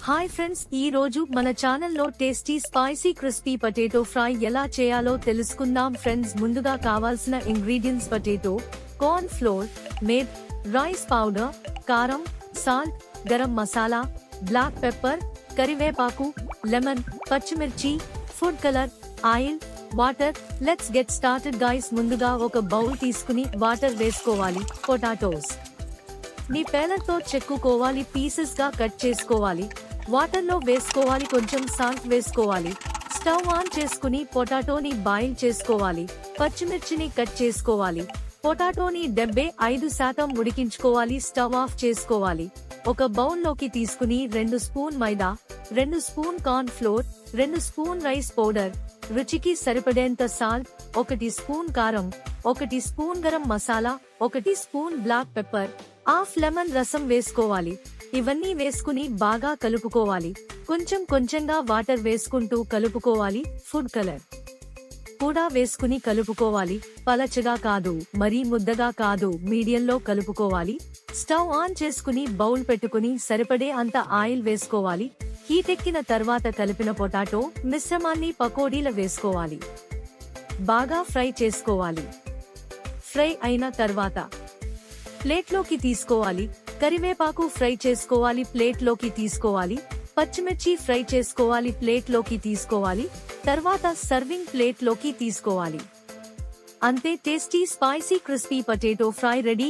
Hi friends, ఈ రోజు మన ఛానల్లో tasty spicy crispy potato fry ఎలా చేయాలో తెలుసుకుందాం ఫ్రెండ్స్. ముందుగా కావాల్సిన ఇంగ్రీడియంట్స్: పొటాటో, కార్న్ ఫ్లోర్, మేడ్, రైస్ పౌడర్, కారం, salt, garam masala, black pepper, కరివేపాకు, లెమన్, పచ్చిమిర్చి, food colour, oil, water. Let's get started guys. ముందుగా ఒక బౌల్ తీసుకుని వాటర్ వేసుకోవాలి. పొటాటోస్ ని పేలర్తో చెక్కుకోవాలి, పీసెస్ గా కట్ చేసుకోవాలి, వాటర్ లో వేసుకోవాలి, కొంచెం సాల్ట్ వేసుకోవాలి. స్టవ్ ఆన్ చేసుకుని పొటాటోని బాయిల్ చేసుకోవాలి. పచ్చిమిర్చిని కట్ చేసుకోవాలి. పొటాటోని 75% ఉడికించుకోవాలి. స్టవ్ ఆఫ్ చేసుకోవాలి. ఒక బౌల్ లోకి తీసుకుని 2 spoon maida, 2 spoon corn flour, 2 spoon rice powder, రుచికి సరిపడేంత సాల్ట్, 1 స్పూన్ కారం, 1 spoon garam masala, 1 spoon black pepper, half lemon రసం వేసుకోవాలి. ఇవన్నీ వేసుకుని బాగా కలుపుకోవాలి. కొంచెం కొంచెంగా వాటర్ వేసుకుంటూ కలుపుకోవాలి. ఫుడ్ కలర్ కూడా వేసుకుని కలుపుకోవాలి. పలచగా కాదు, మరీ ముద్దగా కాదు, మీడియంలో కలుపుకోవాలి. స్టవ్ ఆన్ చేసుకుని బౌల్ పెట్టుకుని సరిపడే అంత ఆయిల్ వేసుకోవాలి. హీట్ ఎక్కిన తర్వాత కలిపిన పొటాటో మిశ్రమాన్ని పకోడీల వేసుకోవాలి. బాగా ఫ్రై చేసుకోవాలి. ఫ్రై అయిన తర్వాత ప్లేట్లోకి తీసుకోవాలి. కరివేపాకు ఫ్రై చేసుకోవాలి, ప్లేట్లోకి తీసుకోవాలి. పచ్చిమిర్చి ఫ్రై చేసుకోవాలి, ప్లేట్లోకి తీసుకోవాలి. తర్వాత సర్వింగ్ ప్లేట్లోకి తీసుకోవాలి. అంతే, tasty spicy crispy potato fry ready.